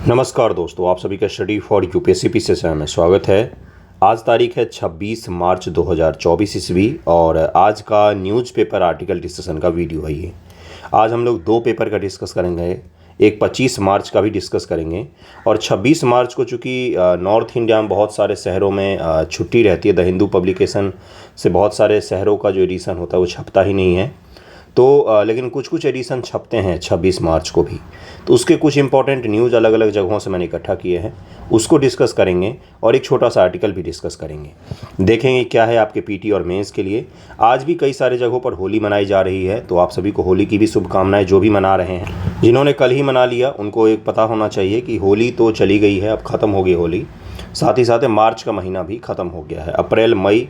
नमस्कार दोस्तों, आप सभी का स्टडी फॉर यूपीएससी पीसीएस में स्वागत है। आज तारीख है 26 मार्च 2024 ईस्वी और आज का न्यूज़पेपर आर्टिकल डिस्कशन का वीडियो है ये। आज हम लोग दो पेपर का डिस्कस करेंगे, एक 25 मार्च का भी डिस्कस करेंगे और 26 मार्च को चूँकि नॉर्थ इंडिया में बहुत सारे शहरों में छुट्टी रहती है, द हिंदू पब्लिकेशन से बहुत सारे शहरों का जो एडिशन होता है वो छपता ही नहीं है, तो लेकिन कुछ कुछ एडिशन छपते हैं 26 मार्च को भी, तो उसके कुछ इंपॉर्टेंट न्यूज़ अलग अलग जगहों से मैंने इकट्ठा किए हैं, उसको डिस्कस करेंगे और एक छोटा सा आर्टिकल भी डिस्कस करेंगे। देखेंगे क्या है आपके पीटी और मेंस के लिए। आज भी कई सारे जगहों पर होली मनाई जा रही है, तो आप सभी को होली की भी शुभकामनाएं, जो भी मना रहे हैं। जिन्होंने कल ही मना लिया उनको एक पता होना चाहिए कि होली तो चली गई है, अब ख़त्म हो गई होली। साथ ही साथ मार्च का महीना भी ख़त्म हो गया है। अप्रैल, मई,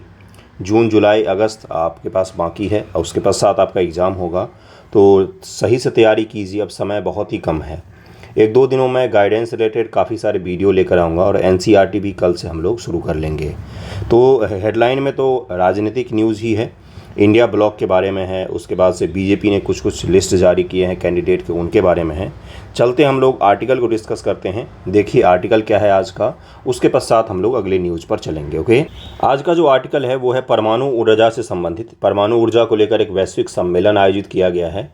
जून, जुलाई, अगस्त आपके पास बाकी है और उसके पश्चात आपका एग्ज़ाम होगा, तो सही से तैयारी कीजिए। अब समय बहुत ही कम है। एक दो दिनों में गाइडेंस रिलेटेड काफ़ी सारे वीडियो लेकर आऊँगा और एनसीईआरटी भी कल से हम लोग शुरू कर लेंगे। तो हेडलाइन में तो राजनीतिक न्यूज़ ही है, इंडिया ब्लॉक के बारे में है, उसके बाद से बीजेपी ने कुछ कुछ लिस्ट जारी किए हैं कैंडिडेट के, उनके बारे में है। चलते हम लोग आर्टिकल को डिस्कस करते हैं। देखिए आर्टिकल क्या है आज का, उसके पश्चात हम लोग अगले न्यूज़ पर चलेंगे। ओके, आज का जो आर्टिकल है वो है परमाणु ऊर्जा से संबंधित। परमाणु ऊर्जा को लेकर एक वैश्विक सम्मेलन आयोजित किया गया है,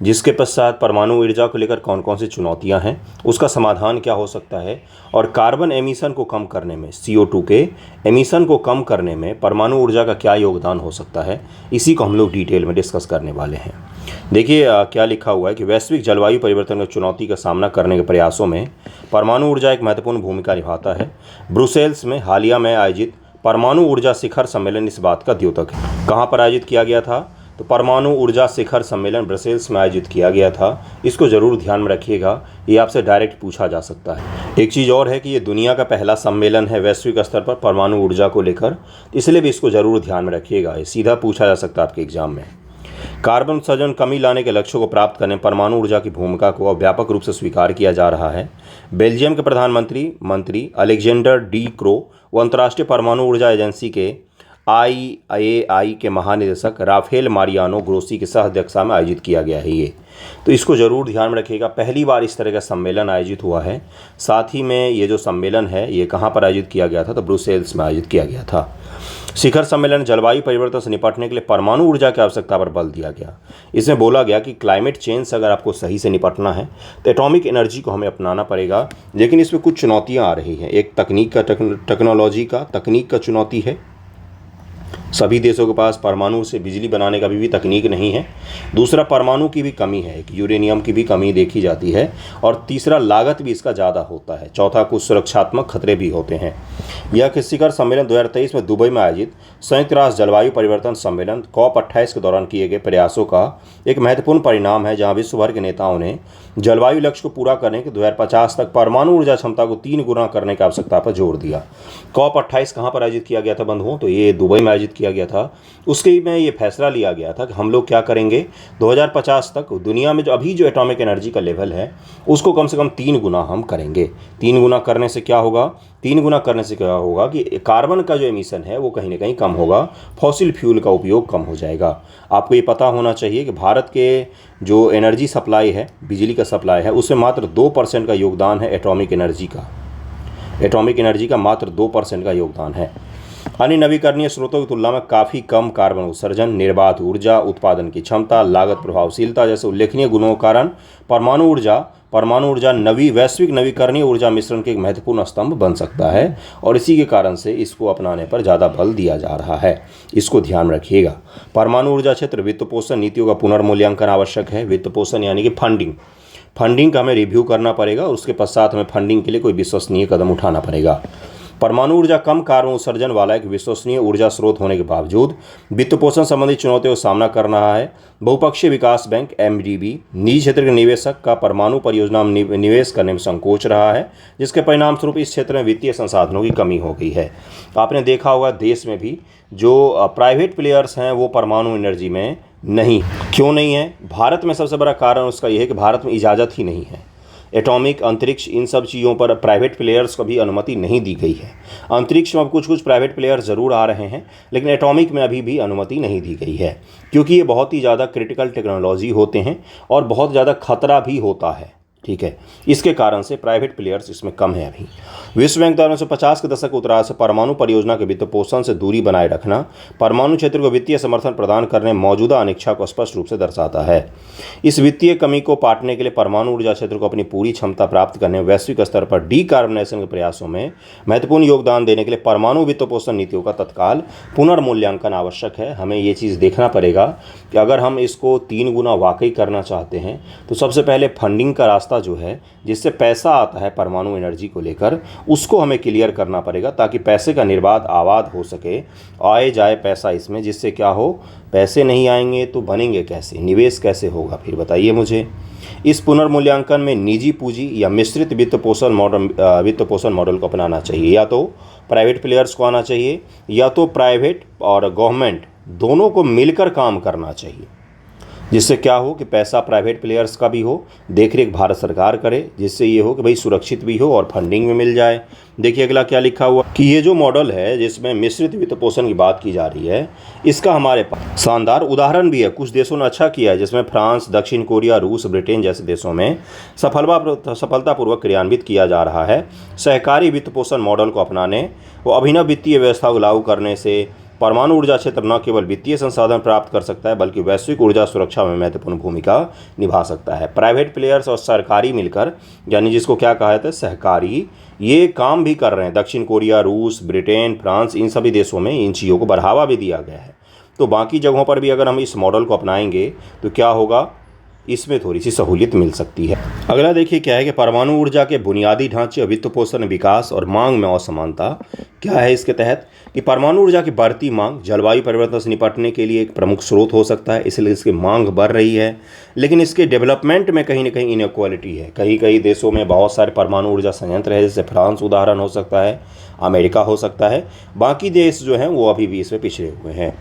जिसके पश्चात परमाणु ऊर्जा को लेकर कौन कौन सी चुनौतियां हैं, उसका समाधान क्या हो सकता है और कार्बन एमिशन को कम करने में, CO2 के एमिशन को कम करने में परमाणु ऊर्जा का क्या योगदान हो सकता है, इसी को हम लोग डिटेल में डिस्कस करने वाले हैं। देखिए क्या लिखा हुआ है कि वैश्विक जलवायु परिवर्तन की चुनौती का सामना करने के प्रयासों में परमाणु ऊर्जा एक महत्वपूर्ण भूमिका निभाता है। ब्रुसेल्स में हालिया में आयोजित परमाणु ऊर्जा शिखर सम्मेलन इस बात का द्योतक है। कहाँ पर आयोजित किया गया था? तो परमाणु ऊर्जा शिखर सम्मेलन ब्रसेल्स में आयोजित किया गया था। इसको ज़रूर ध्यान में रखिएगा, ये आपसे डायरेक्ट पूछा जा सकता है। एक चीज़ और है कि ये दुनिया का पहला सम्मेलन है वैश्विक स्तर पर परमाणु ऊर्जा को लेकर, इसलिए भी इसको ज़रूर ध्यान में रखिएगा, ये सीधा पूछा जा सकता है आपके एग्जाम में। कार्बन उत्सर्जन कमी लाने के लक्ष्यों को प्राप्त करने में परमाणु ऊर्जा की भूमिका को अब व्यापक रूप से स्वीकार किया जा रहा है। बेल्जियम के प्रधानमंत्री अलेक्जेंडर डी क्रो व अंतर्राष्ट्रीय परमाणु ऊर्जा एजेंसी के IAEA के महानिदेशक राफेल मारियानो ग्रोसी की सह अध्यक्षता में आयोजित किया गया है ये, तो इसको ज़रूर ध्यान में रखिएगा। पहली बार इस तरह का सम्मेलन आयोजित हुआ है। साथ ही में ये जो सम्मेलन है ये कहाँ पर आयोजित किया गया था? तो ब्रुसेल्स में आयोजित किया गया था। शिखर सम्मेलन जलवायु परिवर्तन से निपटने के लिए परमाणु ऊर्जा की आवश्यकता पर बल दिया गया। इसमें बोला गया कि क्लाइमेट चेंज से अगर आपको सही से निपटना है तो एटॉमिक एनर्जी को हमें अपनाना पड़ेगा, लेकिन इसमें कुछ चुनौतियाँ आ रही हैं। एक तकनीक का चुनौती है, सभी देशों के पास परमाणु से बिजली बनाने का भी तकनीक नहीं है। दूसरा, परमाणु की भी कमी है, एक यूरेनियम की भी कमी देखी जाती है। और तीसरा, लागत भी इसका ज़्यादा होता है। चौथा, कुछ सुरक्षात्मक खतरे भी होते हैं। यह शिखर सम्मेलन 2023 में दुबई में आयोजित संयुक्त राष्ट्र जलवायु परिवर्तन सम्मेलन COP28 के दौरान किए गए प्रयासों का एक महत्वपूर्ण परिणाम है, जहाँ विश्व भर के नेताओं ने जलवायु लक्ष्य को पूरा करने के 2050 तक परमाणु ऊर्जा क्षमता को 3 गुना करने की आवश्यकता पर जोर दिया। COP28 कहाँ पर आयोजित किया गया था बंधुओं? तो ये दुबई में आयोजित किया गया था। उसके में ये फैसला लिया गया था कि हम लोग क्या करेंगे, 2050 तक दुनिया में जो अभी जो एटॉमिक एनर्जी का लेवल है उसको कम से कम 3 गुना हम करेंगे। 3 गुना करने से क्या होगा? 3 गुना करने से क्या होगा कि कार्बन का जो एमिशन है वो कहीं ना कहीं कम होगा, फॉसिल फ्यूल का उपयोग कम हो जाएगा। आपको ये पता होना चाहिए कि भारत के जो एनर्जी सप्लाई है, बिजली का सप्लाई है, उसमें मात्र 2% का योगदान है एटॉमिक एनर्जी का मात्र 2% का योगदान है। अन्य नवीकरणीय स्रोतों की तुलना में काफ़ी कम कार्बन उत्सर्जन, निर्बाध ऊर्जा उत्पादन की क्षमता, लागत प्रभावशीलता जैसे उल्लेखनीय गुणों के कारण परमाणु ऊर्जा वैश्विक नवीकरणीय ऊर्जा मिश्रण के एक महत्वपूर्ण स्तंभ बन सकता है और इसी के कारण से इसको अपनाने पर ज़्यादा बल दिया जा रहा है। इसको ध्यान में रखिएगा। परमाणु ऊर्जा क्षेत्र वित्त पोषण नीतियों का पुनर्मूल्यांकन आवश्यक है। वित्त पोषण यानी कि फंडिंग का हमें रिव्यू करना पड़ेगा, उसके पश्चात हमें फंडिंग के लिए कोई विश्वसनीय कदम उठाना पड़ेगा। परमाणु ऊर्जा कम कार्बन उत्सर्जन वाला एक विश्वसनीय ऊर्जा स्रोत होने के बावजूद वित्त पोषण संबंधी चुनौतियों का सामना कर रहा है। बहुपक्षीय विकास बैंक MDB निजी क्षेत्र के निवेशक का परमाणु परियोजना में निवेश करने में संकोच रहा है, जिसके परिणाम स्वरूप इस क्षेत्र में वित्तीय संसाधनों की कमी हो गई है। आपने देखा होगा देश में भी जो प्राइवेट प्लेयर्स हैं वो परमाणु एनर्जी में नहीं, क्यों नहीं है? भारत में सबसे बड़ा कारण उसका यह है कि भारत में इजाज़त ही नहीं है। एटॉमिक, अंतरिक्ष, इन सब चीज़ों पर प्राइवेट प्लेयर्स को भी अनुमति नहीं दी गई है। अंतरिक्ष में अब कुछ प्राइवेट प्लेयर्स ज़रूर आ रहे हैं, लेकिन एटॉमिक में अभी भी अनुमति नहीं दी गई है, क्योंकि ये बहुत ही ज़्यादा क्रिटिकल टेक्नोलॉजी होते हैं और बहुत ज़्यादा खतरा भी होता है। ठीक है, इसके कारण से प्राइवेट प्लेयर्स इसमें कम है अभी। विश्व बैंक द्वारा 1950 के दशक के उत्तरार्ध से परमाणु परियोजना के वित्त पोषण से दूरी बनाए रखना परमाणु क्षेत्र को वित्तीय समर्थन प्रदान करने मौजूदा अनिच्छा को स्पष्ट रूप से दर्शाता है। इस वित्तीय कमी को पाटने के लिए परमाणु ऊर्जा क्षेत्र को अपनी पूरी क्षमता प्राप्त करने वैश्विक स्तर पर डीकार्बोनाइजेशन के प्रयासों में महत्वपूर्ण योगदान देने के लिए परमाणु वित्त पोषण नीतियों का तत्काल पुनर्मूल्यांकन आवश्यक है। हमें ये चीज़ देखना पड़ेगा कि अगर हम इसको 3 गुना वाकई करना चाहते हैं तो सबसे पहले फंडिंग का रास्ता जो है, जिससे पैसा आता है परमाणु एनर्जी को लेकर, उसको हमें क्लियर करना पड़ेगा ताकि पैसे का निर्बाध आवाद हो सके, आए जाए पैसा इसमें, जिससे क्या हो, पैसे नहीं आएंगे तो बनेंगे कैसे, निवेश कैसे होगा, फिर बताइए मुझे। इस पुनर्मूल्यांकन में निजी पूंजी या मिश्रित वित्त पोषण मॉडल को अपनाना चाहिए। या तो प्राइवेट प्लेयर्स को आना चाहिए या तो प्राइवेट और गवर्नमेंट दोनों को मिलकर काम करना चाहिए, जिससे क्या हो कि पैसा प्राइवेट प्लेयर्स का भी हो, देखरेख भारत सरकार करे, जिससे ये हो कि भाई सुरक्षित भी हो और फंडिंग में मिल जाए। देखिए अगला क्या लिखा हुआ कि ये जो मॉडल है जिसमें मिश्रित वित्त पोषण की बात की जा रही है, इसका हमारे पास शानदार उदाहरण भी है। कुछ देशों ने अच्छा किया है, जिसमें फ्रांस, दक्षिण कोरिया, रूस, ब्रिटेन जैसे देशों में सफलतापूर्वक क्रियान्वित किया जा रहा है। सहकारी वित्त पोषण मॉडल को अपनाने व अभिनव वित्तीय व्यवस्था को लागू करने से परमाणु ऊर्जा क्षेत्र न केवल वित्तीय संसाधन प्राप्त कर सकता है बल्कि वैश्विक ऊर्जा सुरक्षा में महत्वपूर्ण भूमिका निभा सकता है। प्राइवेट प्लेयर्स और सरकारी मिलकर, यानी जिसको क्या कहा जाता है, सहकारी, ये काम भी कर रहे हैं। दक्षिण कोरिया, रूस, ब्रिटेन, फ्रांस, इन सभी देशों में इन चीज़ों को बढ़ावा भी दिया गया है। तो बाकी जगहों पर भी अगर हम इस मॉडल को अपनाएंगे तो क्या होगा, इसमें थोड़ी सी सहूलियत मिल सकती है। अगला देखिए क्या है कि परमाणु ऊर्जा के बुनियादी ढांचे, वित्त पोषण, विकास और मांग में असमानता क्या है। इसके तहत कि परमाणु ऊर्जा की बढ़ती मांग जलवायु परिवर्तन से निपटने के लिए एक प्रमुख स्रोत हो सकता है, इसलिए इसकी मांग बढ़ रही है। लेकिन इसके डेवलपमेंट में कहीं ना कहीं इनइक्वालिटी है। कई कई देशों में बहुत सारे परमाणु ऊर्जा संयंत्र है, जैसे फ्रांस उदाहरण हो सकता है, अमेरिका हो सकता है। बाकी देश जो हैं वो अभी भी इसमें पिछड़े हुए हैं।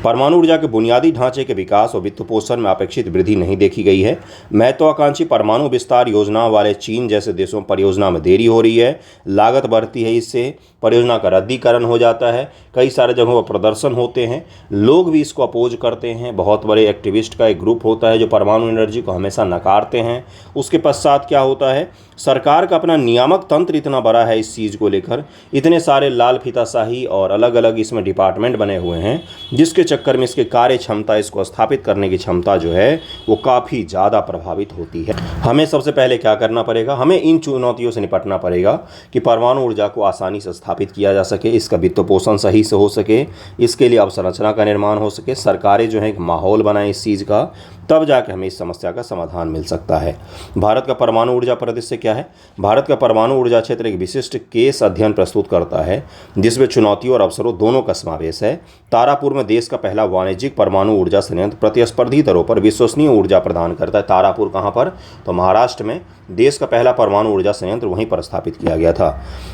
परमाणु ऊर्जा के बुनियादी ढांचे के विकास और वित्त पोषण में अपेक्षित वृद्धि नहीं देखी गई है। महत्वाकांक्षी परमाणु विस्तार योजनाओं वाले चीन जैसे देशों परियोजना में देरी हो रही है, लागत बढ़ती है, इससे परियोजना का रद्दीकरण हो जाता है। कई सारे जगहों पर प्रदर्शन होते हैं, लोग भी इसको अपोज करते हैं। बहुत बड़े एक्टिविस्ट का एक ग्रुप होता है जो परमाणु एनर्जी को हमेशा नकारते हैं। उसके पश्चात क्या होता है, सरकार का अपना नियामक तंत्र इतना बड़ा है इस चीज़ को लेकर, इतने सारे लाल फीताशाही और अलग अलग इसमें डिपार्टमेंट बने हुए हैं, जिसके चक्कर में इसके कार्य क्षमता, इसको स्थापित करने की क्षमता जो है वो काफ़ी ज़्यादा प्रभावित होती है। हमें सबसे पहले क्या करना पड़ेगा, हमें इन चुनौतियों से निपटना पड़ेगा कि परमाणु ऊर्जा को आसानी से स्थापित किया जा सके, इसका वित्त पोषण सही से हो सके, इसके लिए अवसंरचना का निर्माण हो सके, सरकारें जो है एक माहौल बनाएं इस चीज़ का, तब जाके हमें इस समस्या का समाधान मिल सकता है। भारत का परमाणु ऊर्जा परिदृश्य क्या है। भारत का परमाणु ऊर्जा क्षेत्र एक विशिष्ट केस अध्ययन प्रस्तुत करता है, जिसमें चुनौतियों और अवसरों दोनों का समावेश है। तारापुर में देश का पहला वाणिज्यिक परमाणु ऊर्जा संयंत्र प्रतिस्पर्धी दरों पर विश्वसनीय ऊर्जा प्रदान करता है। तारापुर कहाँ पर, तो महाराष्ट्र में देश का पहला परमाणु ऊर्जा संयंत्र वहीं पर स्थापित किया गया था।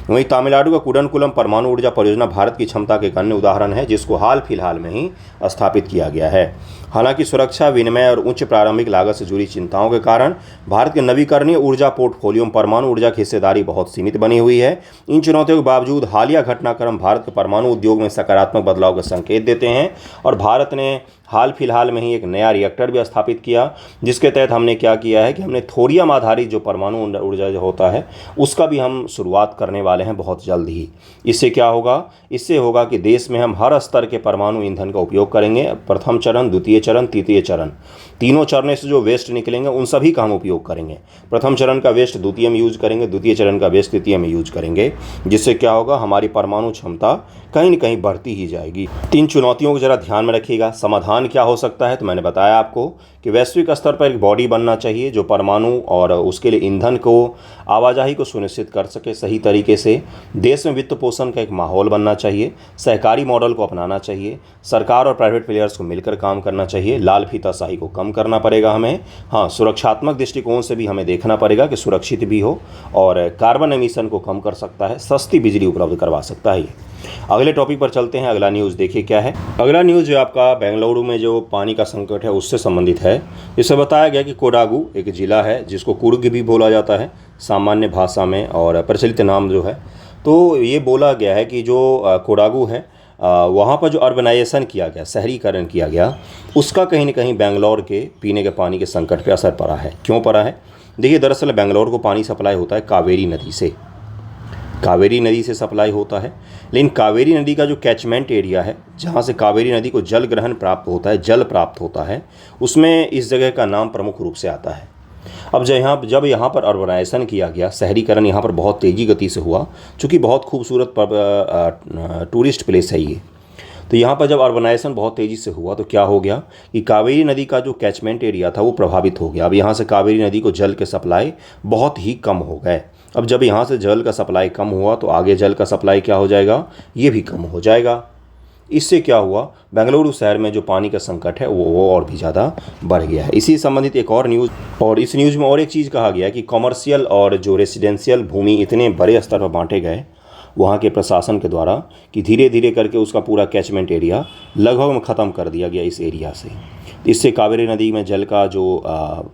वहीं तमिलनाडु का कुडनकुलम परमाणु ऊर्जा परियोजना भारत की क्षमता के एक अन्य उदाहरण है, जिसको हाल फिलहाल में ही स्थापित किया गया है। हालांकि सुरक्षा, विनिमय और उच्च प्रारंभिक लागत से जुड़ी चिंताओं के कारण भारत के नवीकरणीय ऊर्जा पोर्टफोलियो में परमाणु ऊर्जा की हिस्सेदारी बहुत सीमित बनी हुई है। इन चुनौतियों के बावजूद हालिया घटनाक्रम भारत के परमाणु उद्योग में सकारात्मक बदलाव के संकेत देते हैं और भारत ने हाल फिलहाल में ही एक नया रिएक्टर भी स्थापित किया, जिसके तहत हमने क्या किया है कि हमने थोरियम आधारित जो परमाणु ऊर्जा जो होता है उसका भी हम शुरुआत करने वाले हैं बहुत जल्द ही। इससे क्या होगा, इससे होगा कि देश में हम हर स्तर के परमाणु ईंधन का उपयोग करेंगे। प्रथम चरण, द्वितीय चरण, तृतीय चरण, तीनों चरणों से जो वेस्ट निकलेंगे उन सभी का हम उपयोग करेंगे। प्रथम चरण का वेस्ट द्वितीय में यूज करेंगे, द्वितीय चरण का वेस्ट तृतीय में यूज करेंगे, जिससे क्या होगा, हमारी परमाणु क्षमता कहीं न कहीं बढ़ती ही जाएगी। 3 चुनौतियों को जरा ध्यान में रखिएगा। समाधान क्या हो सकता है, तो मैंने बताया आपको कि वैश्विक स्तर पर एक बॉडी बनना चाहिए जो परमाणु और उसके लिए ईंधन को, आवाजाही को सुनिश्चित कर सके सही तरीके से। देश में वित्त पोषण का एक माहौल बनना चाहिए, सहकारी मॉडल को अपनाना चाहिए, सरकार और प्राइवेट प्लेयर्स को मिलकर काम करना चाहिए, लाल फीताशाही को कम करना पड़ेगा हमें। हाँ, सुरक्षात्मक दृष्टिकोण से भी हमें देखना पड़ेगा कि सुरक्षित भी हो और कार्बन एमिशन को कम कर सकता है, सस्ती बिजली उपलब्ध करवा सकता है। अगले टॉपिक पर चलते हैं। अगला न्यूज़ देखिए क्या है। अगला न्यूज़ जो आपका बेंगलुरु में जो पानी का संकट है उससे संबंधित है। इससे बताया गया कि कोडागु एक ज़िला है जिसको कुर्ग भी बोला जाता है सामान्य भाषा में और प्रचलित नाम जो है। तो ये बोला गया है कि जो कोडागु है वहाँ पर जो अर्बनाइजेशन किया गया, शहरीकरण किया गया, उसका कहीं न कहीं बेंगलोर के पीने के पानी के संकट पर असर पड़ा है। क्यों पड़ा है, देखिए दरअसल बेंगलोर को पानी सप्लाई होता है कावेरी नदी से, कावेरी नदी से सप्लाई होता है। लेकिन कावेरी नदी का जो कैचमेंट एरिया है, जहाँ से कावेरी नदी को जल ग्रहण प्राप्त होता है, जल प्राप्त होता है, उसमें इस जगह का नाम प्रमुख रूप से आता है। अब जब यहाँ पर अर्बनाइजेशन किया गया, शहरीकरण यहाँ पर बहुत तेज़ी गति से हुआ, चूँकि बहुत खूबसूरत टूरिस्ट प्लेस है ये। तो यहाँ पर जब अर्बनाइजेशन बहुत तेज़ी से हुआ तो क्या हो गया कि कावेरी नदी का जो कैचमेंट एरिया था वो प्रभावित हो गया। अब यहाँ से कावेरी नदी को जल के सप्लाई बहुत ही कम हो गए। अब जब यहाँ से जल का सप्लाई कम हुआ तो आगे जल का सप्लाई क्या हो जाएगा, ये भी कम हो जाएगा। इससे क्या हुआ, बेंगलुरु शहर में जो पानी का संकट है वो और भी ज़्यादा बढ़ गया है। इसी संबंधित एक और न्यूज़, और इस न्यूज़ में और एक चीज़ कहा गया कि कॉमर्शियल और जो रेसिडेंशियल भूमि इतने बड़े स्तर पर बांटे गए वहाँ के प्रशासन के द्वारा कि धीरे धीरे करके उसका पूरा कैचमेंट एरिया लगभग में ख़त्म कर दिया गया इस एरिया से। इससे कावेरी नदी में जल का जो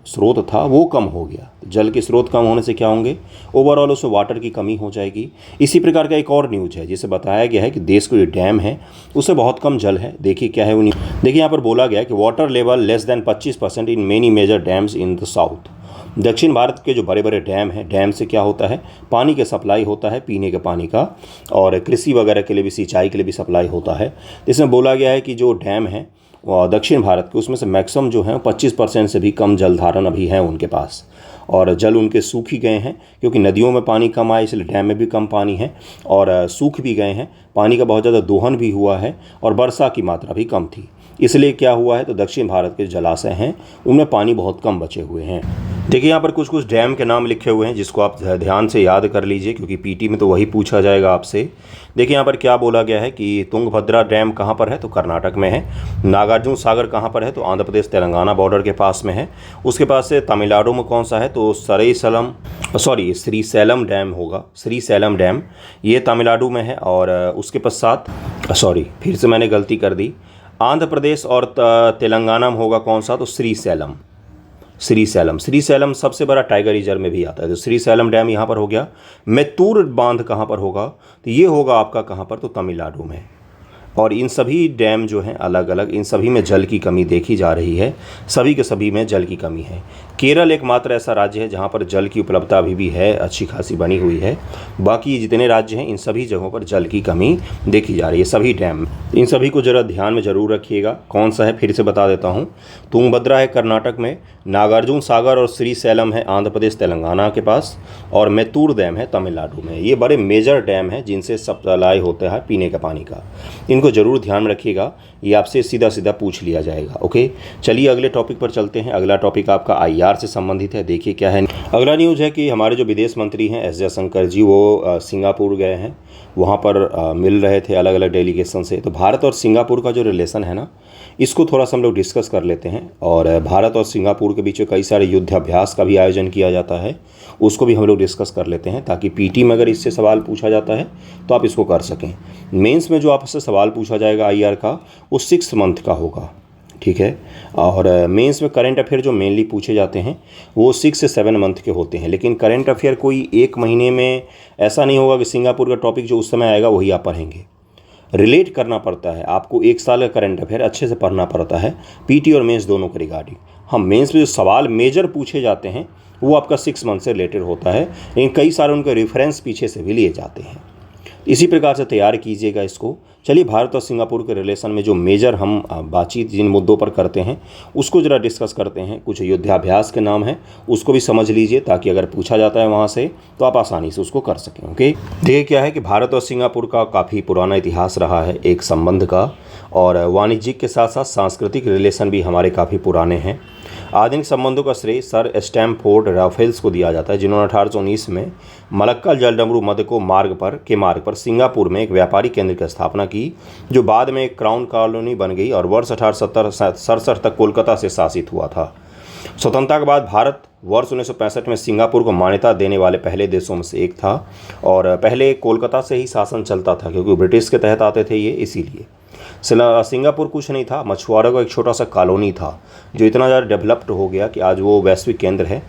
स्रोत था वो कम हो गया। जल के स्रोत कम होने से क्या होंगे, ओवरऑल उसमें वाटर की कमी हो जाएगी। इसी प्रकार का एक और न्यूज़ है जिसे बताया गया है कि देश को जो डैम है उससे बहुत कम जल है। देखिए क्या है वो न्यूज़, देखिए यहाँ पर बोला गया है कि water level less than 25% in many major dams in the south. दक्षिण भारत के जो बड़े बड़े डैम हैं, डैम से क्या होता है, पानी का सप्लाई होता है, पीने के पानी का, और कृषि वगैरह के लिए भी, सिंचाई के लिए भी सप्लाई होता है। इसमें बोला गया है कि जो डैम है दक्षिण भारत के, उसमें से मैक्सिमम जो है 25% से भी कम जल धारण अभी है उनके पास, और जल उनके सूख ही गए हैं क्योंकि नदियों में पानी कम आया, इसलिए डैम में भी कम पानी है, और सूख भी गए हैं, पानी का बहुत ज़्यादा दोहन भी हुआ है, और वर्षा की मात्रा भी कम थी। इसलिए क्या हुआ है, तो दक्षिण भारत के जलाशय हैं उनमें पानी बहुत कम बचे हुए हैं। देखिए यहाँ पर कुछ कुछ डैम के नाम लिखे हुए हैं जिसको आप ध्यान से याद कर लीजिए क्योंकि पीटी में तो वही पूछा जाएगा आपसे। देखिए यहाँ पर क्या बोला गया है कि तुंगभद्रा डैम कहाँ पर है, तो कर्नाटक में है। नागार्जुन सागर कहाँ पर है, तो आंध्र प्रदेश तेलंगाना बॉर्डर के पास में है। उसके पास से तमिलनाडु में कौन सा है, तो श्रीशैलम डैम होगा, श्रीशैलम डैम, ये तमिलनाडु में है। और उसके पश्चात फिर से मैंने गलती कर दी, आंध्र प्रदेश और तेलंगाना में होगा कौन सा, तो श्रीशैलम सबसे बड़ा टाइगर रिजर्व में भी आता है। तो श्रीशैलम डैम यहाँ पर हो गया। मेत्तूर बांध कहाँ पर होगा, तो ये होगा आपका कहाँ पर, तो तमिलनाडु में। और इन सभी डैम जो हैं अलग अलग, इन सभी में जल की कमी देखी जा रही है, सभी के सभी में जल की कमी है। केरल एकमात्र ऐसा राज्य है जहाँ पर जल की उपलब्धता अभी भी है, अच्छी खासी बनी हुई है। बाकी जितने राज्य हैं इन सभी जगहों पर जल की कमी देखी जा रही है, सभी डैम। इन सभी को ज़रा ध्यान में ज़रूर रखिएगा। कौन सा है फिर से बता देता हूँ, तुंगभद्रा है कर्नाटक में, नागार्जुन सागर और श्रीशैलम है आंध्र प्रदेश तेलंगाना के पास, और मेत्तूर डैम है तमिलनाडु में। ये बड़े मेजर डैम हैं जिनसे सप्लाई होता है पीने का पानी का, इनको ज़रूर ध्यान में रखिएगा, ये आपसे सीधा सीधा पूछ लिया जाएगा। ओके, चलिए अगले टॉपिक पर चलते हैं। अगला टॉपिक आपका आईआर से संबंधित है। देखिए क्या है, अगला न्यूज़ है कि हमारे जो विदेश मंत्री हैं एस जयशंकर जी, वो सिंगापुर गए हैं, वहाँ पर मिल रहे थे अलग अलग डेलीगेशन से। तो भारत और सिंगापुर का जो रिलेशन है ना, इसको थोड़ा सा हम लोग डिस्कस कर लेते हैं। और भारत और सिंगापुर के बीच कई सारे युद्धाभ्यास का भी आयोजन किया जाता है, उसको भी हम लोग डिस्कस कर लेते हैं ताकि पीटी में अगर इससे सवाल पूछा जाता है तो आप इसको कर सकें। मेंस में जो आपसे सवाल पूछा जाएगा आईआर का, वो 6 मंथ का होगा, ठीक है। और मेंस में करंट अफेयर जो मेनली पूछे जाते हैं वो 6 से 7 मंथ के होते हैं। लेकिन करंट अफेयर कोई एक महीने में ऐसा नहीं होगा कि सिंगापुर का टॉपिक जो उस समय आएगा वही आप पढ़ेंगे। रिलेट करना पड़ता है आपको, 1 साल का करंट अफेयर अच्छे से पढ़ना पड़ता है, पीटी और मेंस दोनों के रिगार्डिंग। हम मेंस में जो सवाल मेजर पूछे जाते हैं वो आपका 6 मंथ से रिलेटेड होता है, लेकिन कई सारे उनके रेफरेंस पीछे से भी लिए जाते हैं। इसी प्रकार से तैयार कीजिएगा इसको। चलिए भारत और सिंगापुर के रिलेशन में जो मेजर हम बातचीत जिन मुद्दों पर करते हैं उसको ज़रा डिस्कस करते हैं। कुछ युद्धाभ्यास के नाम हैं, उसको भी समझ लीजिए ताकि अगर पूछा जाता है वहाँ से तो आप आसानी से उसको कर सकें। ओके, देखिए क्या है कि भारत और सिंगापुर का काफ़ी पुराना इतिहास रहा है एक संबंध का, और वाणिज्यिक के साथ साथ सांस्कृतिक रिलेशन भी हमारे काफ़ी पुराने हैं। आधुनिक संबंधों का श्रेय सर स्टैमफोर्ड राफेल्स को दिया जाता है, जिन्होंने 1819 में मलक्का जलडमरू मध्य को मार्ग पर सिंगापुर में एक व्यापारी केंद्र की स्थापना की, जो बाद में एक क्राउन कॉलोनी बन गई और वर्ष 1867 तक कोलकाता से शासित हुआ था। स्वतंत्रता के बाद भारत वर्ष 1965 में सिंगापुर को मान्यता देने वाले पहले देशों में से एक था, और पहले कोलकाता से ही शासन चलता था क्योंकि ब्रिटिश के तहत आते थे ये, इसीलिए सिंगापुर कुछ नहीं था, मछुआरों का एक छोटा सा कॉलोनी था जो इतना ज़्यादा डेवलप्ड हो गया कि आज वो वैश्विक केंद्र है।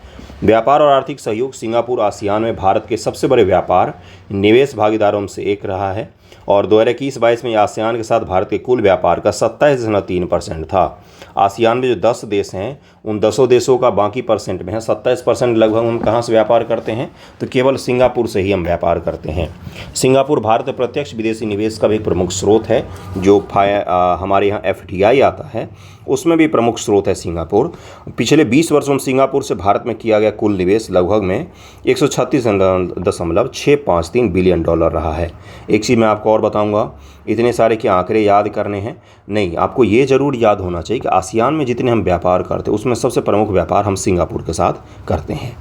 व्यापार और आर्थिक सहयोग, सिंगापुर आसियान में भारत के सबसे बड़े व्यापार निवेश भागीदारों में से एक रहा है। और 2021-22 में आसियान के साथ भारत के कुल व्यापार का 27.3% था। आसियान में जो 10 देश हैं उन 10 देशों का बाकी परसेंट में है 27% लगभग हम कहाँ से व्यापार करते हैं, तो केवल सिंगापुर से ही हम व्यापार करते हैं। सिंगापुर भारत में प्रत्यक्ष विदेशी निवेश का भी एक प्रमुख स्रोत है। जो हमारे यहाँ FDI आता है उसमें भी प्रमुख स्रोत है सिंगापुर। पिछले 20 वर्षों में सिंगापुर से भारत में किया गया कुल निवेश लगभग में 136.653 बिलियन डॉलर रहा है। एक चीज़ मैं आपको और बताऊंगा, इतने सारे के आंकड़े याद करने हैं नहीं, आपको ये ज़रूर याद होना चाहिए कि आसियान में जितने हम व्यापार करते हैं उसमें सबसे प्रमुख व्यापार हम सिंगापुर के साथ करते हैं।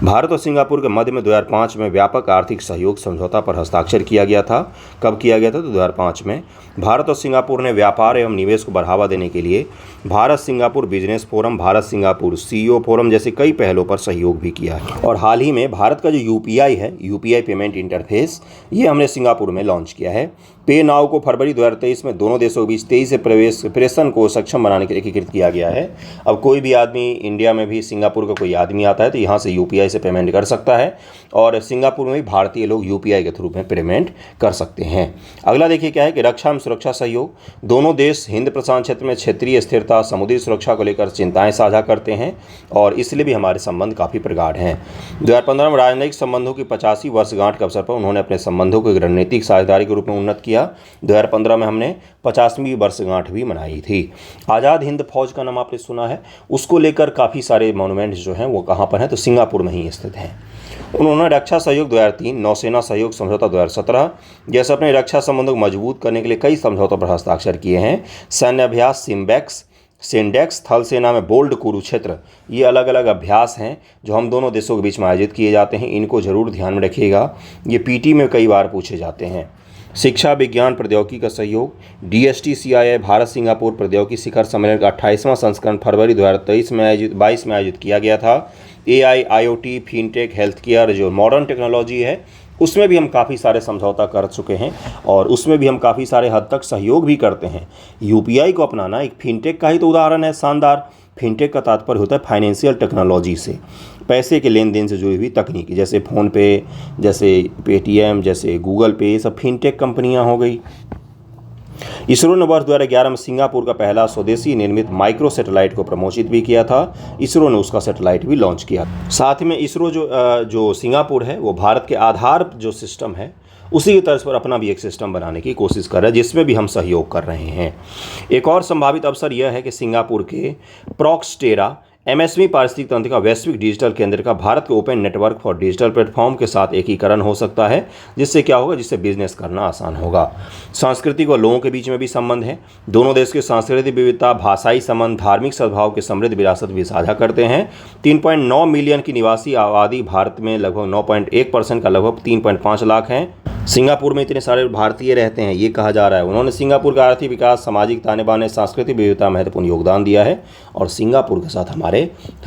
भारत और सिंगापुर के मध्य में 2005 में व्यापक आर्थिक सहयोग समझौता पर हस्ताक्षर किया गया था। कब किया गया था? तो 2005 में। भारत और सिंगापुर ने व्यापार एवं निवेश को बढ़ावा देने के लिए Bharat Singapore business forum, Bharat Singapore CEO forum जैसे कई पहलों पर सहयोग भी किया है। और हाल ही में भारत का जो UPI है, UPI पेमेंट इंटरफेस, ये हमने सिंगापुर में लॉन्च किया है। पे नाउ को फरवरी 2023 में दोनों देशों के बीच 23 से प्रेषण को सक्षम बनाने के लिए एकीकृत किया गया है। अब कोई भी आदमी इंडिया में भी सिंगापुर का कोई आदमी आता है तो यहाँ से UPI से पेमेंट कर सकता है और सिंगापुर में भी भारतीय लोग UPI के थ्रू में पेमेंट कर सकते हैं। अगला देखिए क्या है कि रक्षा एवं सुरक्षा सहयोग। दोनों देश हिंद प्रशांत क्षेत्र में क्षेत्रीय स्थिरता, समुद्री सुरक्षा को लेकर चिंताएं साझा करते हैं और इसलिए भी हमारे संबंध काफ़ी प्रगाढ़ हैं। 2015 में राजनयिक संबंधों की 50वीं वर्षगांठ के अवसर पर उन्होंने अपने संबंधों को एक रणनीतिक साझेदारी के रूप में उन्नत किया। 2015 में हमने 50वीं वर्षगांठ भी मनाई थी। आज़ाद हिंद फौज का नाम आपने सुना है, उसको लेकर काफ़ी सारे मॉन्यूमेंट्स जो हैं वो कहाँ पर हैं, तो सिंगापुर में ही स्थित हैं। उन्होंने रक्षा सहयोग 2003, नौसेना सहयोग समझौता 2017 जैसे अपने रक्षा संबंधों को मजबूत करने के लिए कई समझौतों पर हस्ताक्षर किए हैं। सैन्य अभ्यास सिंडेक्स, थल सेना में बोल्ड कुरुक्षेत्र, ये अलग अलग अभ्यास हैं जो हम दोनों देशों के बीच में आयोजित किए जाते हैं। इनको जरूर ध्यान में रखिएगा, ये PT में कई बार पूछे जाते हैं। शिक्षा विज्ञान प्रौद्योगिकी का सहयोग, DSTCII भारत सिंगापुर प्रौद्योगिकी शिखर सम्मेलन का 28वां संस्करण फरवरी 2022 में आयोजित किया गया था। AI, IoT, fintech, health care, जो मॉडर्न टेक्नोलॉजी है उसमें भी हम काफ़ी सारे समझौता कर चुके हैं और उसमें भी हम काफ़ी सारे हद तक सहयोग भी करते हैं। UPI को अपनाना एक फिनटेक का ही तो उदाहरण है शानदार। फिनटेक का तात्पर्य होता है फाइनेंशियल टेक्नोलॉजी से, पैसे के लेन देन से जुड़ी हुई तकनीक, जैसे फ़ोनपे, जैसे पेटीएम, जैसे गूगल पे, ये सब फिनटेक कंपनियां हो गई। इसरो ने वर्ष 2011 में सिंगापुर का पहला स्वदेशी निर्मित माइक्रो सैटेलाइट को प्रमोशित भी किया था। इसरो ने उसका सैटेलाइट भी लॉन्च किया। साथ में इसरो जो सिंगापुर है वो भारत के आधार जो सिस्टम है उसी की तर्ज पर अपना भी एक सिस्टम बनाने की कोशिश कर रहा है, जिसमें भी हम सहयोग कर रहे हैं। एक और संभावित अवसर यह है कि सिंगापुर के प्रॉक्सटेरा MSME पारिस्थितिक तंत्र का वैश्विक डिजिटल केंद्र का भारत के open network for digital platform के साथ एकीकरण हो सकता है, जिससे क्या होगा, जिससे बिजनेस करना आसान होगा। सांस्कृतिक व लोगों के बीच में भी संबंध है। दोनों देश की सांस्कृतिक विविधता, भाषाई संबंध, धार्मिक सद्भाव के समृद्ध विरासत भी साझा करते हैं। 3.9 मिलियन की निवासी आबादी भारत में लगभग 9.1% का लगभग 3.5 लाख हैं। सिंगापुर में इतने सारे भारतीय रहते हैं ये कहा जा रहा है। उन्होंने सिंगापुर का आर्थिक विकास, सामाजिक ताने बाने, सांस्कृतिक विविधता महत्वपूर्ण योगदान दिया है और सिंगापुर के साथ हमारे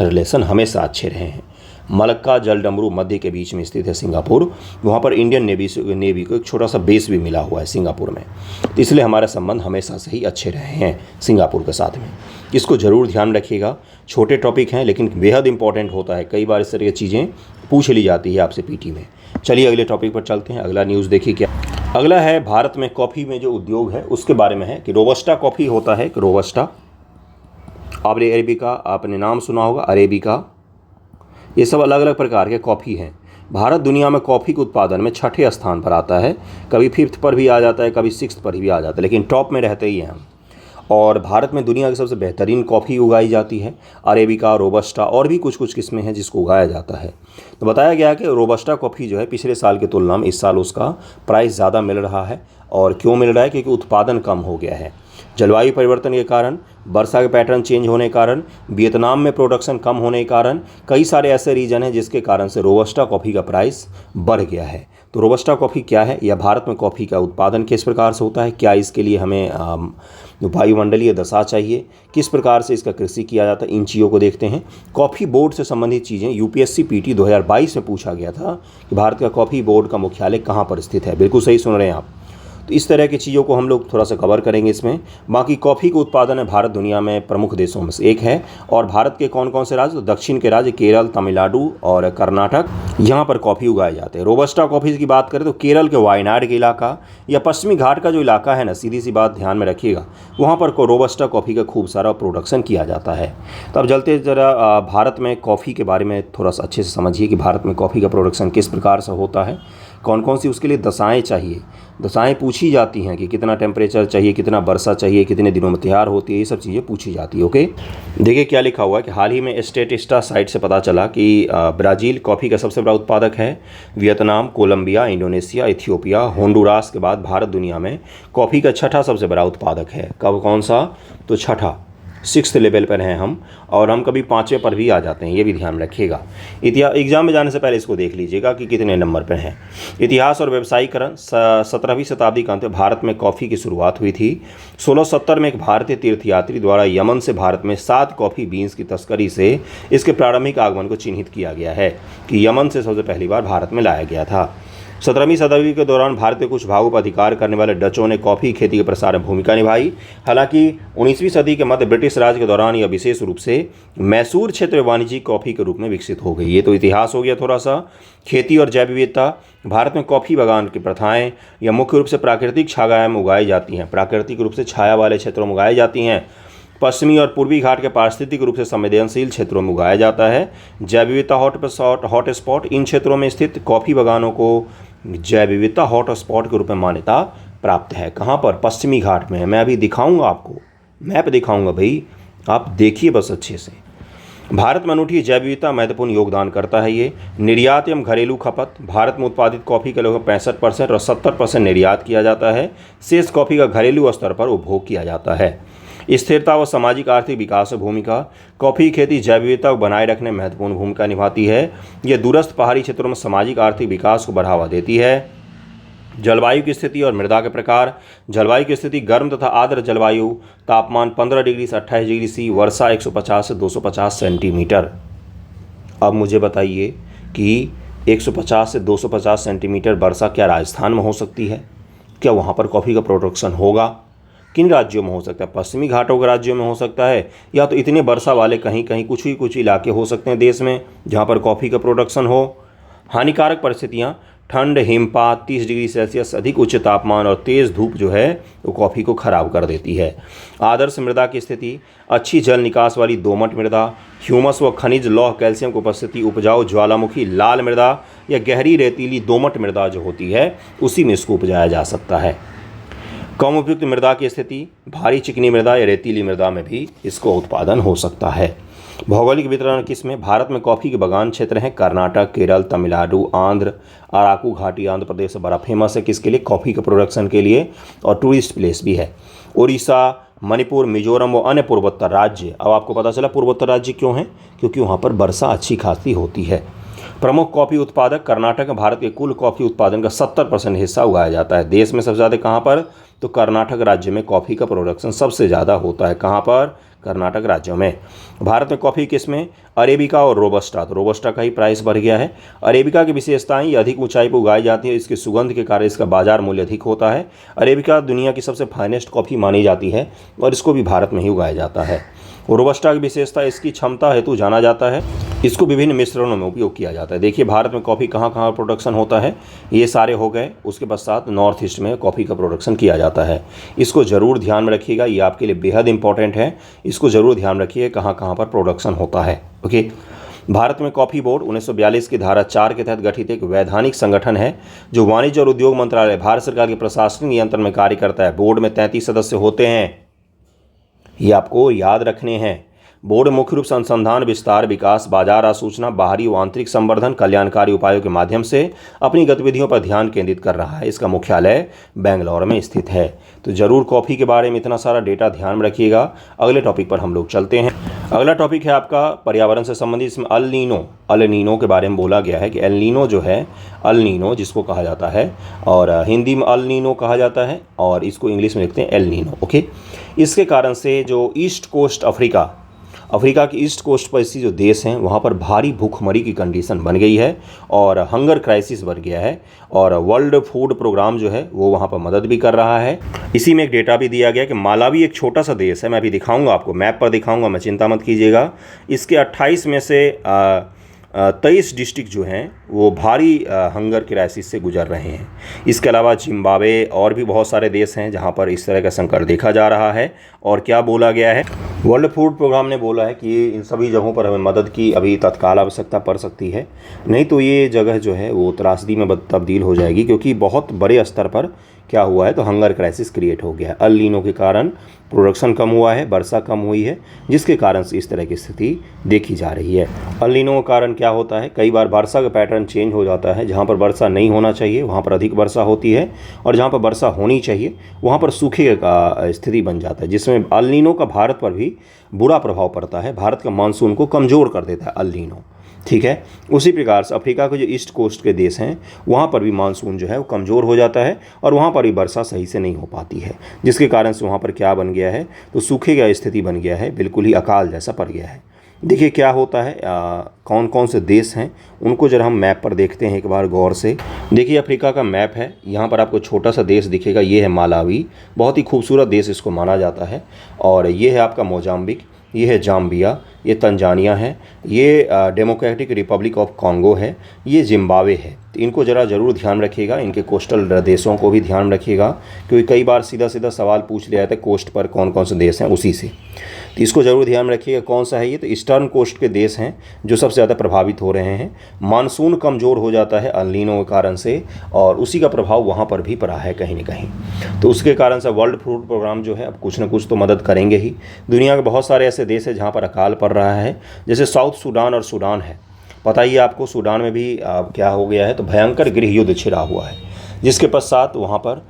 रिलेशन हमेशा अच्छे रहे हैं। मलक्का जलडमरू मध्य के बीच में स्थित है सिंगापुर। वहाँ पर इंडियन नेवी को एक छोटा सा बेस भी मिला हुआ है सिंगापुर में, तो इसलिए हमारे संबंध हमेशा से ही अच्छे रहे हैं सिंगापुर के साथ में। इसको ज़रूर ध्यान रखिएगा। छोटे टॉपिक हैं लेकिन बेहद इंपॉर्टेंट होता है। कई बार इस तरह की चीज़ें पूछ ली जाती है आपसे PT में। चलिए अगले टॉपिक पर चलते हैं। अगला न्यूज़ देखिए क्या। अगला है भारत में कॉफ़ी में जो उद्योग है उसके बारे में है कि रोबस्टा कॉफ़ी होता है। कि रोबस्टा, अरेबिका आपने नाम सुना होगा, अरेबिका, ये सब अलग अलग प्रकार के कॉफ़ी हैं। भारत दुनिया में कॉफ़ी के उत्पादन में 6ठे स्थान पर आता है। कभी 5th पर भी आ जाता है, कभी 6th पर भी आ जाता है, लेकिन टॉप में रहते ही हैं हम। और भारत में दुनिया की सबसे बेहतरीन कॉफ़ी उगाई जाती है। अरेबिका, रोबस्टा और भी कुछ कुछ किस्में हैं जिसको उगाया जाता है। तो बताया गया कि रोबस्टा कॉफ़ी जो है पिछले साल की तुलना में इस साल उसका प्राइस ज़्यादा मिल रहा है। और क्यों मिल रहा है? क्योंकि उत्पादन कम हो गया है। जलवायु परिवर्तन के कारण, वर्षा के पैटर्न चेंज होने के कारण, वियतनाम में प्रोडक्शन कम होने के कारण, कई सारे ऐसे रीजन हैं जिसके कारण से रोबस्टा कॉफ़ी का प्राइस बढ़ गया है। तो रोबस्टा कॉफ़ी क्या है या भारत में कॉफ़ी का उत्पादन किस प्रकार से होता है, क्या इसके लिए हमें वायुमंडलीय दशा चाहिए, किस प्रकार से इसका कृषि किया जाता है, इन चीज़ों को देखते हैं। कॉफ़ी बोर्ड से संबंधित चीज़ें UPSC PT 2022 में पूछा गया था कि भारत का कॉफ़ी बोर्ड का मुख्यालय कहाँ पर स्थित है। बिल्कुल सही सुन रहे हैं आप। तो इस तरह की चीज़ों को हम लोग थोड़ा सा कवर करेंगे इसमें। बाकी कॉफ़ी का उत्पादन है भारत दुनिया में प्रमुख देशों में से एक है। और भारत के कौन कौन से राज्य, तो दक्षिण के राज्य केरल, तमिलनाडु और कर्नाटक, यहाँ पर कॉफ़ी उगाए जाते हैं। रोबस्टा कॉफ़ी की बात करें तो केरल के वायनाड के इलाका या पश्चिमी घाट का जो इलाका है ना, सीधी सी बात ध्यान में रखिएगा, वहाँ पर रोबस्टा कॉफ़ी का खूब सारा प्रोडक्शन किया जाता है। तो अब चलते ज़रा भारत में कॉफ़ी के बारे में थोड़ा सा अच्छे से समझिए कि भारत में कॉफ़ी का प्रोडक्शन किस प्रकार से होता है, कौन कौन सी उसके लिए दशाएं चाहिए। दशाएं पूछी जाती हैं कि कितना टेम्परेचर चाहिए, कितना वर्षा चाहिए, कितने दिनों में तैयार होती है, ये सब चीज़ें पूछी जाती है। ओके, देखिए क्या लिखा हुआ है कि हाल ही में स्टेटिस्टा साइट से पता चला कि ब्राज़ील कॉफ़ी का सबसे बड़ा उत्पादक है। Vietnam, Colombia, Indonesia, Ethiopia, Honduras के बाद भारत दुनिया में कॉफ़ी का छठा सबसे बड़ा उत्पादक है। कब, कौन सा, तो छठा, 6th लेवल पर हैं हम, और हम कभी 5वें पर भी आ जाते हैं, ये भी ध्यान रखिएगा। एग्जाम में जाने से पहले इसको देख लीजिएगा कि कितने नंबर पर हैं। इतिहास और व्यावसायीकरण, 17वीं शताब्दी के अंत में भारत में कॉफ़ी की शुरुआत हुई थी। 1670 में एक भारतीय तीर्थयात्री द्वारा यमन से भारत में 7 कॉफ़ी बीन्स की तस्करी से इसके प्रारंभिक आगमन को चिन्हित किया गया है कि यमन से सबसे पहली बार भारत में लाया गया था। 17वीं शताब्दी के दौरान भारत के कुछ भागों पर अधिकार करने वाले डचों ने कॉफ़ी खेती के प्रसार में भूमिका निभाई। हालांकि 19वीं सदी के मध्य ब्रिटिश राज के दौरान यह विशेष रूप से मैसूर क्षेत्र वाणिज्यिक कॉफ़ी के रूप में विकसित हो गई। ये तो इतिहास हो गया थोड़ा सा। खेती और जैव विविधता, भारत में कॉफ़ी बागान की प्रथाएँ या मुख्य रूप से प्राकृतिक छाया में उगाई जाती हैं, प्राकृतिक रूप से छाया वाले क्षेत्रों में उगाई जाती हैं। पश्चिमी और पूर्वी घाट के पारिस्थितिक रूप से संवेदनशील क्षेत्रों में उगाया जाता है। जैव विविधता हॉट स्पॉट, इन क्षेत्रों में स्थित कॉफ़ी बागानों को जैव विविधता हॉट स्पॉट के रूप में मान्यता प्राप्त है। कहाँ पर, पश्चिमी घाट में है। मैं अभी दिखाऊंगा आपको, मैप दिखाऊंगा भाई, आप देखिए बस अच्छे से। भारत में अनूठी जैव विविधता महत्वपूर्ण योगदान करता है। ये निर्यात एवं घरेलू खपत, भारत में उत्पादित कॉफ़ी का लगभग 65% और 70% निर्यात किया जाता है। शेष कॉफ़ी का घरेलू स्तर पर उपभोग किया जाता है। स्थिरता व सामाजिक आर्थिक विकास में भूमिका, कॉफ़ी खेती जैव विविधता को बनाए रखने में महत्वपूर्ण भूमिका निभाती है। यह दूरस्थ पहाड़ी क्षेत्रों में सामाजिक आर्थिक विकास को बढ़ावा देती है। जलवायु की स्थिति और मृदा के प्रकार, जलवायु की स्थिति गर्म तथा आर्द्र जलवायु, तापमान 15 डिग्री से 28 डिग्री सी, वर्षा 150 से 250 सेंटीमीटर। अब मुझे बताइए कि 150 से 250 सेंटीमीटर वर्षा क्या राजस्थान में हो सकती है? क्या वहाँ पर कॉफ़ी का प्रोडक्शन होगा? किन राज्यों में हो सकता है? पश्चिमी घाटों के राज्यों में हो सकता है, या तो इतने वर्षा वाले कहीं कहीं कुछ इलाके हो सकते हैं देश में जहाँ पर कॉफ़ी का प्रोडक्शन हो। हानिकारक परिस्थितियाँ, ठंड, हिमपात, 30 डिग्री सेल्सियस अधिक उच्च तापमान और तेज़ धूप जो है वो कॉफ़ी को खराब कर देती है। आदर्श मृदा की स्थिति, अच्छी जल निकास वाली दोमट मृदा, ह्यूमस व खनिज लौह कैल्शियम की उपस्थिति, उपजाऊ ज्वालामुखी लाल मृदा या गहरी रेतीली दोमट मृदा जो होती है उसी में इसको उपजाया जा सकता है। कम उपयुक्त मृदा की स्थिति, भारी चिकनी मृदा या रेतीली मृदा में भी इसको उत्पादन हो सकता है। भौगोलिक वितरण किसमें, भारत में कॉफ़ी के बागान क्षेत्र हैं कर्नाटक, केरल, तमिलनाडु, आंध्र, अराकू घाटी आंध्र प्रदेश से बड़ा फेमस है किसके लिए, कॉफ़ी के प्रोडक्शन के लिए, और टूरिस्ट प्लेस भी है। उड़ीसा, मणिपुर, मिजोरम व अन्य पूर्वोत्तर राज्य। अब आपको पता चला पूर्वोत्तर राज्य क्यों हैं, क्योंकि वहाँ पर वर्षा अच्छी खासी होती है। प्रमुख कॉफ़ी उत्पादक, कर्नाटक में भारत के कुल कॉफ़ी उत्पादन का 70% हिस्सा उगाया जाता है। देश में सबसे ज़्यादा कहाँ पर, तो कर्नाटक राज्य में कॉफ़ी का प्रोडक्शन सबसे ज़्यादा होता है। कहाँ पर, कर्नाटक राज्यों में। भारत में कॉफ़ी किस्में, अरेबिका और रोबस्टा। तो रोबस्टा का ही प्राइस बढ़ गया है। अरेबिका की विशेषताएं, ये अधिक ऊंचाई पर उगाई जाती है, इसकी सुगंध के कारण इसका बाजार मूल्य अधिक होता है। अरेबिका दुनिया की सबसे फाइनेस्ट कॉफ़ी मानी जाती है और इसको भी भारत में ही उगाया जाता है। रोबस्टा की विशेषता इसकी क्षमता हेतु जाना जाता है। इसको विभिन्न मिश्रणों में उपयोग किया जाता है। देखिए भारत में कॉफ़ी कहाँ कहाँ प्रोडक्शन होता है, ये सारे हो गए। उसके पश्चात नॉर्थ ईस्ट में कॉफ़ी का प्रोडक्शन किया जाता है। इसको ज़रूर ध्यान में रखिएगा, ये आपके लिए बेहद इंपॉर्टेंट है। इसको ज़रूर ध्यान रखिए कहाँ कहाँ पर प्रोडक्शन होता है। ओके, भारत में कॉफ़ी बोर्ड 1942 की धारा 4 के तहत गठित एक वैधानिक संगठन है जो वाणिज्य और उद्योग मंत्रालय भारत सरकार के प्रशासनिक नियंत्रण में कार्य करता है। बोर्ड में 33 सदस्य होते हैं, ये आपको याद रखने हैं। बोर्ड मुख्य रूप से अनुसंधान, विस्तार, विकास, बाजार आसूचना, बाहरी व आंतरिक संवर्धन, कल्याणकारी उपायों के माध्यम से अपनी गतिविधियों पर ध्यान केंद्रित कर रहा है। इसका मुख्यालय बेंगलौर में स्थित है। तो जरूर कॉफ़ी के बारे में इतना सारा डेटा ध्यान में रखिएगा। अगले टॉपिक पर हम लोग चलते हैं। अगला टॉपिक है आपका पर्यावरण से संबंधित। इसमें अल नीनो के बारे में बोला गया है कि एल नीनो जो है, अल नीनो जिसको कहा जाता है, और हिंदी में अल नीनो कहा जाता है और इसको इंग्लिश में लिखते हैं एल नीनो। ओके, इसके कारण से जो ईस्ट कोस्ट अफ्रीका अफ्रीका की ईस्ट कोस्ट पर स्थित जो देश हैं वहाँ पर भारी भूखमरी की कंडीशन बन गई है और हंगर क्राइसिस बढ़ गया है और वर्ल्ड फूड प्रोग्राम जो है वो वहाँ पर मदद भी कर रहा है। इसी में एक डेटा भी दिया गया कि मालावी एक छोटा सा देश है, मैं अभी दिखाऊंगा आपको, मैप पर दिखाऊंगा, मैं चिंता मत कीजिएगा। इसके 28 में से 23 डिस्ट्रिक्ट जो हैं वो भारी हंगर क्राइसिस से गुजर रहे हैं। इसके अलावा जिम्बाब्वे और भी बहुत सारे देश हैं जहां पर इस तरह का संकट देखा जा रहा है। और क्या बोला गया है, वर्ल्ड फूड प्रोग्राम ने बोला है कि इन सभी जगहों पर हमें मदद की अभी तत्काल आवश्यकता पड़ सकती है, नहीं तो ये जगह जो है वो त्रासदी में तब्दील हो जाएगी, क्योंकि बहुत बड़े स्तर पर क्या हुआ है तो हंगर क्राइसिस क्रिएट हो गया है। अल नीनो के कारण प्रोडक्शन कम हुआ है, वर्षा कम हुई है, जिसके कारण से इस तरह की स्थिति देखी जा रही है। अल नीनो के कारण क्या होता है, कई बार वर्षा का पैटर्न चेंज हो जाता है। जहाँ पर वर्षा नहीं होना चाहिए वहाँ पर अधिक वर्षा होती है और जहाँ पर वर्षा होनी चाहिए वहाँ पर सूखे का स्थिति बन जाता है, जिसमें अल नीनो का भारत पर भी बुरा प्रभाव पड़ता है। भारत का मानसून को कमज़ोर कर देता है अल नीनो, ठीक है। उसी प्रकार से अफ्रीका के जो ईस्ट कोस्ट के देश हैं वहाँ पर भी मानसून जो है वो कमज़ोर हो जाता है और वहाँ पर भी वर्षा सही से नहीं हो पाती है, जिसके कारण से वहाँ पर क्या बन गया है तो सूखे का स्थिति बन गया है, बिल्कुल ही अकाल जैसा पड़ गया है। देखिए क्या होता है, कौन कौन से देश हैं उनको जरा हम मैप पर देखते हैं एक बार गौर से। देखिए अफ्रीका का मैप है, यहाँ पर आपको छोटा सा देश दिखेगा, ये है मालावी, बहुत ही खूबसूरत देश इसको माना जाता है। और ये है आपका मोजाम्बिक, ये है जाम्बिया, ये तंजानिया है, ये डेमोक्रेटिक रिपब्लिक ऑफ कॉन्गो है, ये जिम्बाब्वे है। तो इनको ज़रा ज़रूर ध्यान रखिएगा, इनके कोस्टल देशों को भी ध्यान रखिएगा, क्योंकि कई बार सीधा सीधा सवाल पूछ लिया जाता है कोस्ट पर कौन कौन से देश हैं उसी से, तो इसको ज़रूर ध्यान रखिएगा कौन सा है ये। तो ईस्टर्न कोस्ट के देश हैं जो सबसे ज़्यादा प्रभावित हो रहे हैं। मानसून कमज़ोर हो जाता है अल नीनो के कारण से और उसी का प्रभाव वहाँ पर भी पड़ा है कहीं न कहीं, तो उसके कारण से वर्ल्ड फूड प्रोग्राम जो है अब कुछ न कुछ तो मदद करेंगे ही। दुनिया के बहुत सारे ऐसे देश हैं जहाँ पर अकाल पड़ रहा है, जैसे साउथ सूडान और सूडान है। पता ही आपको सूडान में भी क्या हो गया है तो भयंकर गृह युद्ध छिड़ा हुआ है, जिसके पश्चात वहाँ पर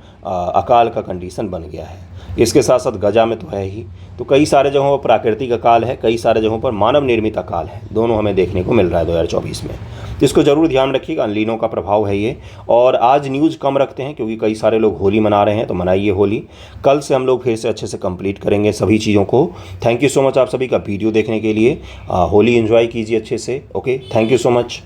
अकाल का कंडीशन बन गया है। इसके साथ साथ गजा में तो है ही, तो कई सारे जगहों पर प्राकृतिक अकाल है, कई सारे जगहों पर मानव निर्मित अकाल है, दोनों हमें देखने को मिल रहा है 2024 में। इसको ज़रूर ध्यान रखिएगा, अल नीनो का प्रभाव है ये। और आज न्यूज़ कम रखते हैं क्योंकि कई सारे लोग होली मना रहे हैं, तो मनाइए होली। कल से हम लोग फिर से अच्छे से कंप्लीट करेंगे सभी चीज़ों को। थैंक यू सो मच आप सभी का वीडियो देखने के लिए। होली एंजॉय कीजिए अच्छे से। Okay, thank you so much.